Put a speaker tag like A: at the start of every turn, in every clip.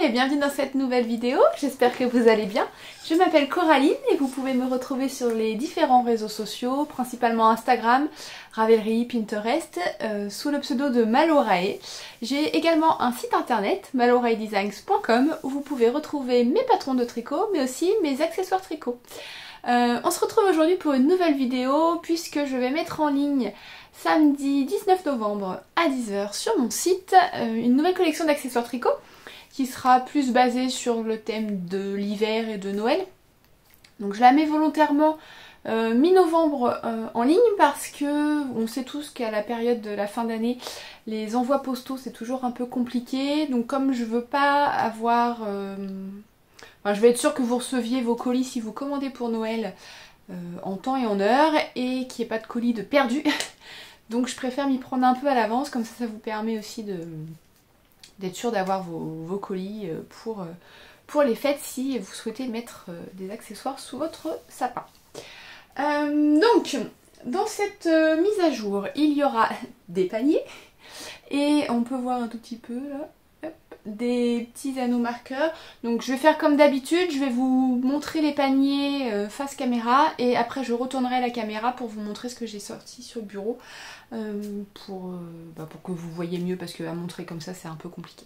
A: et bienvenue dans cette nouvelle vidéo, j'espère que vous allez bien. Je m'appelle Coraline et vous pouvez me retrouver sur les différents réseaux sociaux, principalement Instagram, Ravelry, Pinterest, sous le pseudo de Malorae. J'ai également un site internet, maloraedesigns.com, où vous pouvez retrouver mes patrons de tricot, mais aussi mes accessoires tricot. On se retrouve aujourd'hui pour une nouvelle vidéo, puisque je vais mettre en ligne samedi 19 novembre à 10 h sur mon site une nouvelle collection d'accessoires tricot qui sera plus basée sur le thème de l'hiver et de Noël. Donc je la mets volontairement mi-novembre en ligne parce que on sait tous qu'à la période de la fin d'année les envois postaux c'est toujours un peu compliqué. Donc comme je veux pas avoir... je vais être sûre que vous receviez vos colis si vous commandez pour Noël en temps et en heure et qu'il n'y ait pas de colis de perdu. Donc je préfère m'y prendre un peu à l'avance, comme ça vous permet aussi d'être sûr d'avoir vos colis pour les fêtes si vous souhaitez mettre des accessoires sous votre sapin. Donc dans cette mise à jour il y aura des paniers et on peut voir un tout petit peu là. Des petits anneaux marqueurs. Donc je vais faire comme d'habitude, je vais vous montrer les paniers face caméra et après je retournerai la caméra pour vous montrer ce que j'ai sorti sur le bureau pour que vous voyez mieux parce qu'à montrer comme ça c'est un peu compliqué.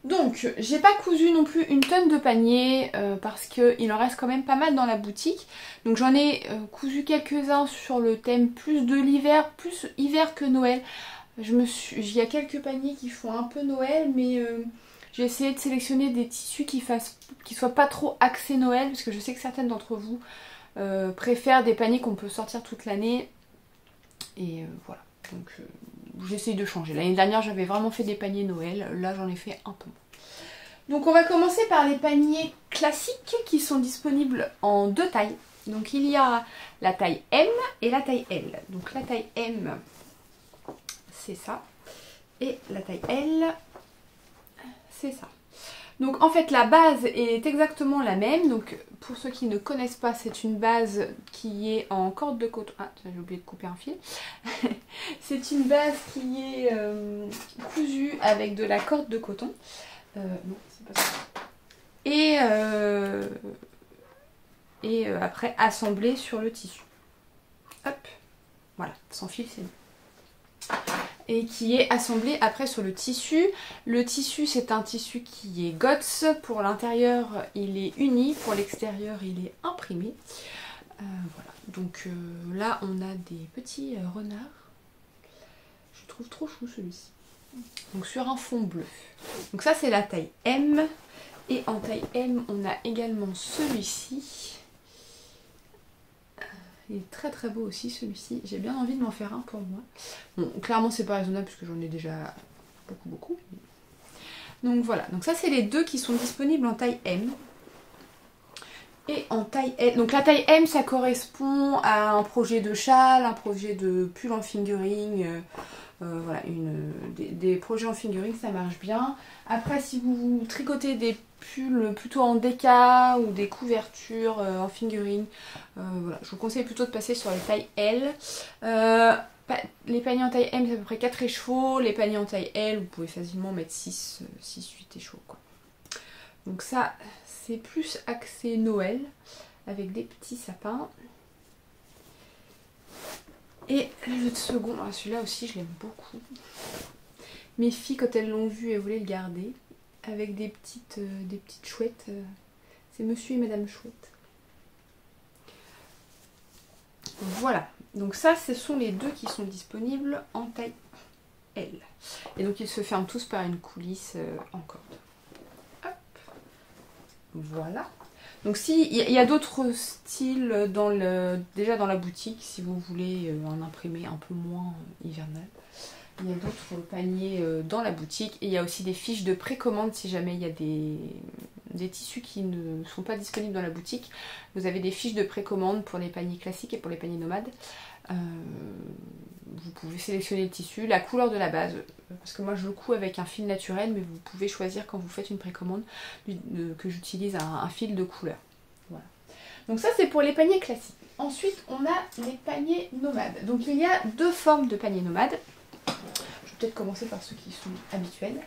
A: Donc j'ai pas cousu non plus une tonne de paniers parce qu'il en reste quand même pas mal dans la boutique. Donc j'en ai cousu quelques-uns sur le thème plus de l'hiver, plus hiver que Noël. Il y a quelques paniers qui font un peu Noël, mais j'ai essayé de sélectionner des tissus qui soient pas trop axés Noël, parce que je sais que certaines d'entre vous préfèrent des paniers qu'on peut sortir toute l'année. Et voilà, donc j'essaye de changer. L'année dernière j'avais vraiment fait des paniers Noël, là j'en ai fait un peu moins. Donc on va commencer par les paniers classiques qui sont disponibles en deux tailles. Donc il y a la taille M et la taille L. Donc la taille M... c'est ça, et la taille L c'est ça. Donc en fait la base est exactement la même. Donc pour ceux qui ne connaissent pas, c'est une base qui est en corde de coton. Ah j'ai oublié de couper un fil. C'est une base qui est cousue avec de la corde de coton, non c'est pas ça, et après assemblée sur le tissu. Hop, voilà, sans fil c'est bon. Et qui est assemblé après sur le tissu. Le tissu c'est un tissu qui est GOTS, pour l'intérieur il est uni, pour l'extérieur il est imprimé. Voilà, donc là on a des petits renards. Je trouve trop chou celui-ci. Donc sur un fond bleu. Donc ça c'est la taille M. Et en taille M on a également celui-ci. Il est très très beau aussi celui-ci, j'ai bien envie de m'en faire un pour moi. Bon, clairement c'est pas raisonnable puisque j'en ai déjà beaucoup. Donc voilà, donc ça c'est les deux qui sont disponibles en taille M. Et en taille L, donc la taille M ça correspond à un projet de châle, un projet de pull en fingering, voilà, des projets en fingering ça marche bien. Après si vous tricotez des pulls plutôt en déca ou des couvertures en fingering, voilà, je vous conseille plutôt de passer sur les tailles L. Les paniers en taille M c'est à peu près 4 écheveaux, les paniers en taille L vous pouvez facilement mettre 6-8 écheveaux quoi. Donc ça c'est plus axé Noël avec des petits sapins. Et le second, celui-là aussi je l'aime beaucoup. Mes filles quand elles l'ont vu elles voulaient le garder. Avec des petites chouettes. C'est Monsieur et Madame Chouette. Voilà. Donc ça ce sont les deux qui sont disponibles en taille L. Et donc ils se ferment tous par une coulisse en corde. Hop. Voilà. Donc il y a d'autres styles déjà dans la boutique si vous voulez en imprimer un peu moins hivernal. Il y a d'autres paniers dans la boutique et il y a aussi des fiches de précommande si jamais il y a des tissus qui ne sont pas disponibles dans la boutique. Vous avez des fiches de précommande pour les paniers classiques et pour les paniers nomades. Vous pouvez sélectionner le tissu, la couleur de la base, parce que moi je le couds avec un fil naturel, mais vous pouvez choisir quand vous faites une précommande que j'utilise un fil de couleur. Voilà. Donc ça c'est pour les paniers classiques. Ensuite on a les paniers nomades. Donc il y a deux formes de paniers nomades. Je vais peut-être commencer par ceux qui sont habituels.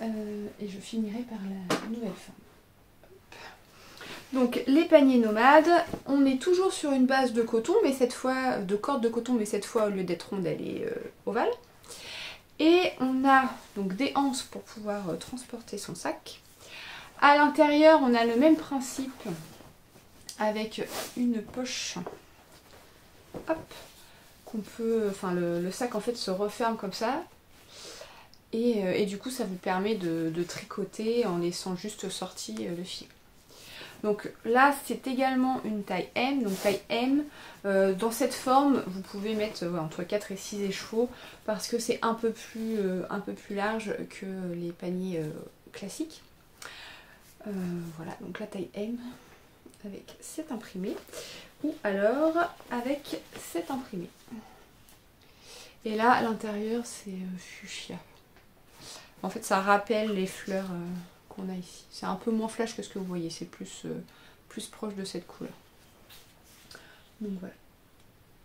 A: Et je finirai par la nouvelle forme. Donc les paniers nomades, on est toujours sur une base de coton, mais cette fois, de corde de coton, mais cette fois au lieu d'être ronde, elle est ovale. Et on a donc des anses pour pouvoir transporter son sac. À l'intérieur, on a le même principe avec une poche. Hop, qu'on peut, enfin le sac en fait se referme comme ça. Et du coup, ça vous permet de tricoter en laissant juste sorti le fil. Donc là, c'est également une taille M. Donc taille M, dans cette forme, vous pouvez mettre entre 4 et 6 écheveaux parce que c'est un peu plus large que les paniers classiques. Voilà, donc la taille M avec cet imprimé ou alors avec cet imprimé. Et là, à l'intérieur, c'est fuchsia. En fait, ça rappelle les fleurs qu'on a ici. C'est un peu moins flash que ce que vous voyez, c'est plus proche de cette couleur. Donc voilà.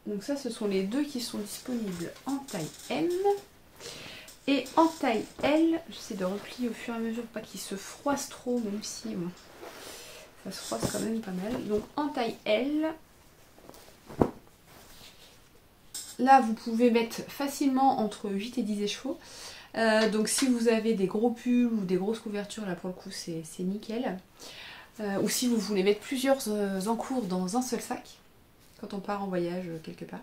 A: Donc ça, ce sont les deux qui sont disponibles en taille M. Et en taille L, j'essaie de replier au fur et à mesure pour pas qu'il se froisse trop, même si bon, ça se froisse quand même pas mal. Donc en taille L, là vous pouvez mettre facilement entre 8 et 10 écheveaux. Donc si vous avez des gros pulls ou des grosses couvertures, là pour le coup c'est nickel. Ou si vous voulez mettre plusieurs encours dans un seul sac, quand on part en voyage quelque part.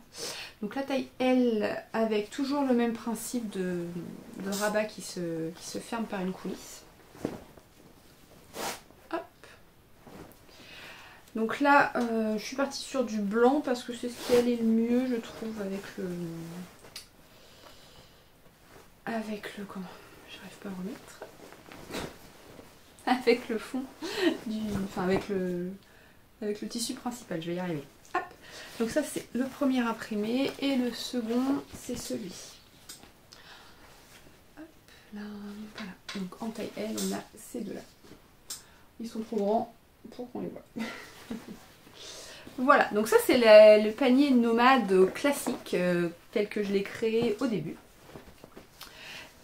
A: Donc la taille L avec toujours le même principe de rabat qui se ferme par une coulisse. Hop. Donc là je suis partie sur du blanc parce que c'est ce qui allait le mieux je trouve avec le comment j'arrive pas à remettre avec le fond enfin avec le tissu principal, je vais y arriver. Hop. Donc ça c'est le premier imprimé et le second c'est celui-ci. Hop là, voilà. Donc en taille L on a ces deux là. Ils sont trop grands pour qu'on les voit. Voilà, donc ça c'est le panier nomade classique tel que je l'ai créé au début.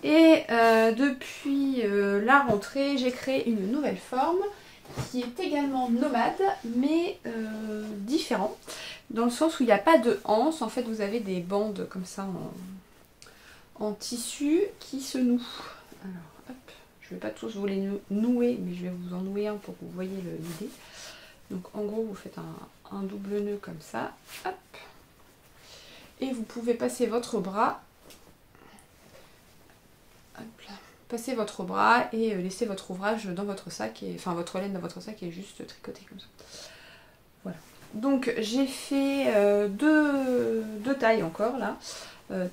A: Et depuis la rentrée, j'ai créé une nouvelle forme qui est également nomade, mais différent. Dans le sens où il n'y a pas de anse, en fait vous avez des bandes comme ça en tissu qui se nouent. Alors hop, je ne vais pas tous vous les nouer, mais je vais vous en nouer un pour que vous voyez l'idée. Donc en gros vous faites un double nœud comme ça, hop. Et vous pouvez passer votre bras. Hop là. Passez votre bras et laissez votre ouvrage dans votre sac, enfin votre laine dans votre sac et juste tricoter comme ça. Voilà. Donc j'ai fait deux tailles encore là,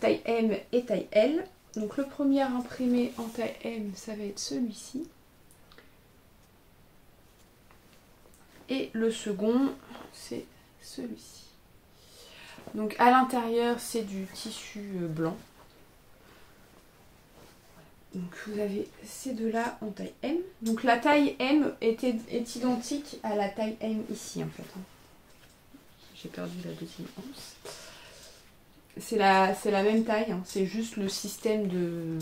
A: taille M et taille L. Donc le premier imprimé en taille M, ça va être celui-ci. Et le second, c'est celui-ci. Donc à l'intérieur, c'est du tissu blanc. Donc vous avez ces deux-là en taille M. Donc la taille M est identique à la taille M ici en fait. J'ai perdu la deuxième anse. C'est la même taille, hein. C'est juste le système de,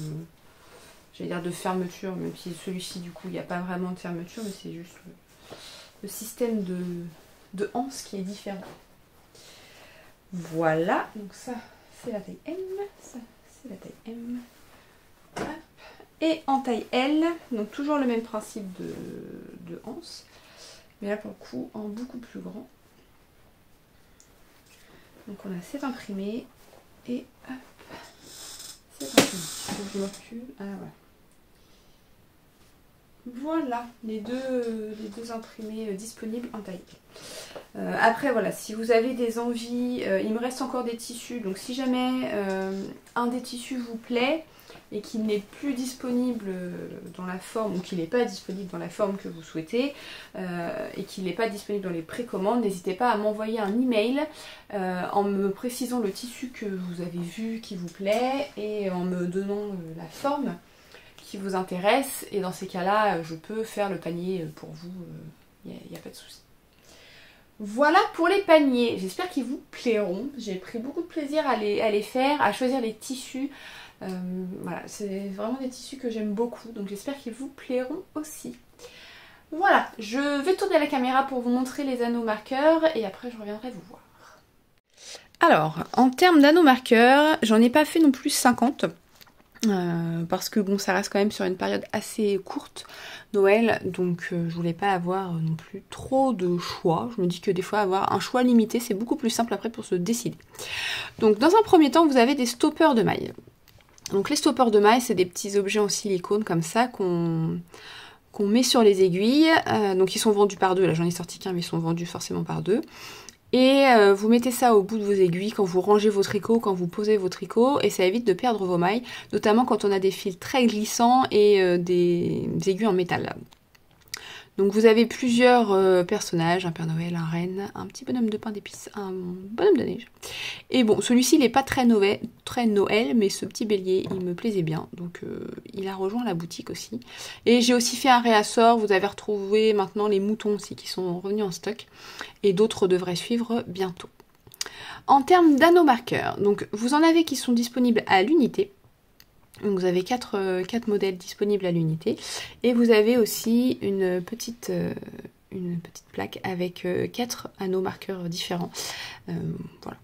A: j'allais dire de fermeture, même si celui-ci du coup il n'y a pas vraiment de fermeture, mais c'est juste le système de anse qui est différent. Voilà, donc ça c'est la taille M, ça c'est la taille M. Hop. Et en taille L, donc toujours le même principe de anse, mais là pour le coup en beaucoup plus grand. Donc on a cet imprimé et hop, cet imprimé. Donc je me recule. Ah ouais. Voilà les deux imprimés disponibles en taille L. Après voilà, si vous avez des envies, il me reste encore des tissus, donc si jamais un des tissus vous plaît et qu'il n'est plus disponible dans la forme, ou qu'il n'est pas disponible dans la forme que vous souhaitez, et qu'il n'est pas disponible dans les précommandes, n'hésitez pas à m'envoyer un email en me précisant le tissu que vous avez vu qui vous plaît et en me donnant la forme qui vous intéresse, et dans ces cas-là, je peux faire le panier pour vous, il n'y a pas de souci. Voilà pour les paniers, j'espère qu'ils vous plairont. J'ai pris beaucoup de plaisir à les faire, à choisir les tissus. Voilà, c'est vraiment des tissus que j'aime beaucoup, donc j'espère qu'ils vous plairont aussi. Voilà, je vais tourner la caméra pour vous montrer les anneaux marqueurs et après je reviendrai vous voir. Alors, en termes d'anneaux marqueurs, j'en ai pas fait non plus 50. Parce que bon, ça reste quand même sur une période assez courte, Noël, donc je voulais pas avoir non plus trop de choix. Je me dis que des fois avoir un choix limité c'est beaucoup plus simple après pour se décider. Donc dans un premier temps vous avez des stoppers de mailles. Donc les stoppers de mailles c'est des petits objets en silicone comme ça qu'on met sur les aiguilles. Donc ils sont vendus par deux, là j'en ai sorti qu'un mais ils sont vendus forcément par deux. Et vous mettez ça au bout de vos aiguilles quand vous rangez vos tricots, quand vous posez vos tricots, et ça évite de perdre vos mailles, notamment quand on a des fils très glissants et des aiguilles en métal. Donc vous avez plusieurs personnages, un Père Noël, un renne, un petit bonhomme de pain d'épices, un bonhomme de neige. Et bon, celui-ci il n'est pas très Noël, mais ce petit bélier il me plaisait bien, donc il a rejoint la boutique aussi. Et j'ai aussi fait un réassort, vous avez retrouvé maintenant les moutons aussi qui sont revenus en stock, et d'autres devraient suivre bientôt. En termes d'anneaux marqueurs, donc vous en avez qui sont disponibles à l'unité. Donc vous avez 4 modèles disponibles à l'unité et vous avez aussi une petite plaque avec 4 anneaux marqueurs différents. Voilà.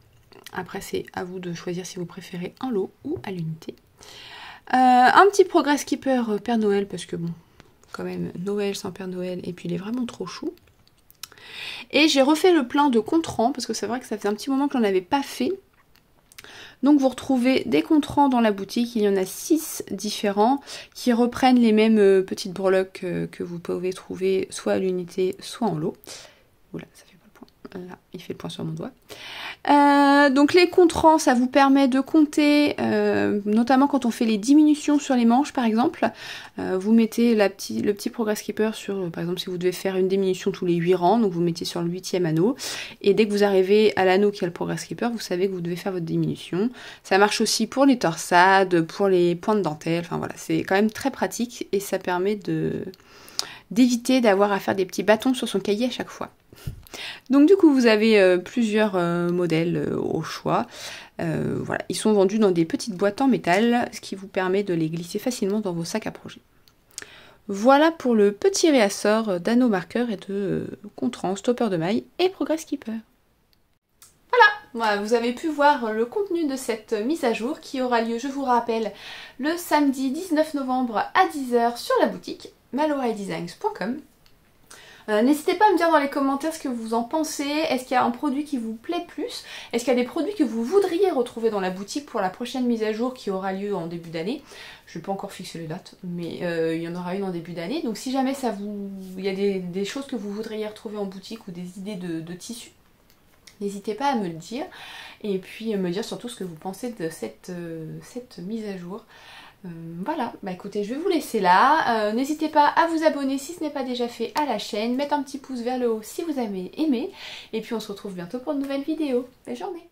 A: Après c'est à vous de choisir si vous préférez en lot ou à l'unité. Un petit Progress Keeper Père Noël parce que bon, quand même Noël sans Père Noël et puis il est vraiment trop chou. Et j'ai refait le plein de contrans parce que c'est vrai que ça faisait un petit moment que j'en avais pas fait. Donc vous retrouvez des contrans dans la boutique, il y en a 6 différents qui reprennent les mêmes petites breloques que vous pouvez trouver soit à l'unité soit en lot. Oula, ça fait pas le point. Là, il fait le point sur mon doigt. Donc les contrans, ça vous permet de compter, notamment quand on fait les diminutions sur les manches par exemple. Vous mettez le petit Progress Keeper sur, par exemple si vous devez faire une diminution tous les 8 rangs, donc vous mettez sur le 8e anneau. Et dès que vous arrivez à l'anneau qui a le Progress Keeper, vous savez que vous devez faire votre diminution. Ça marche aussi pour les torsades, pour les points de dentelle, enfin voilà, c'est quand même très pratique et ça permet d'éviter d'avoir à faire des petits bâtons sur son cahier à chaque fois. Donc du coup vous avez plusieurs modèles au choix. Voilà, ils sont vendus dans des petites boîtes en métal, ce qui vous permet de les glisser facilement dans vos sacs à projet. Voilà pour le petit réassort d'anneaux marqueurs et de contrans, stopper de mailles et Progress Keeper. Voilà, vous avez pu voir le contenu de cette mise à jour qui aura lieu, je vous rappelle, le samedi 19 novembre à 10 h sur la boutique maloraidesigns.com. N'hésitez pas à me dire dans les commentaires ce que vous en pensez. Est-ce qu'il y a un produit qui vous plaît plus? Est-ce qu'il y a des produits que vous voudriez retrouver dans la boutique pour la prochaine mise à jour qui aura lieu en début d'année? Je n'ai pas encore fixé les dates, mais il y en aura une en début d'année. Donc si jamais il y a des choses que vous voudriez retrouver en boutique ou des idées de tissus, n'hésitez pas à me le dire. Et puis me dire surtout ce que vous pensez de cette mise à jour. Voilà, bah écoutez, je vais vous laisser là. N'hésitez pas à vous abonner si ce n'est pas déjà fait à la chaîne, mettre un petit pouce vers le haut si vous avez aimé. Et puis on se retrouve bientôt pour de nouvelles vidéos. Belle journée!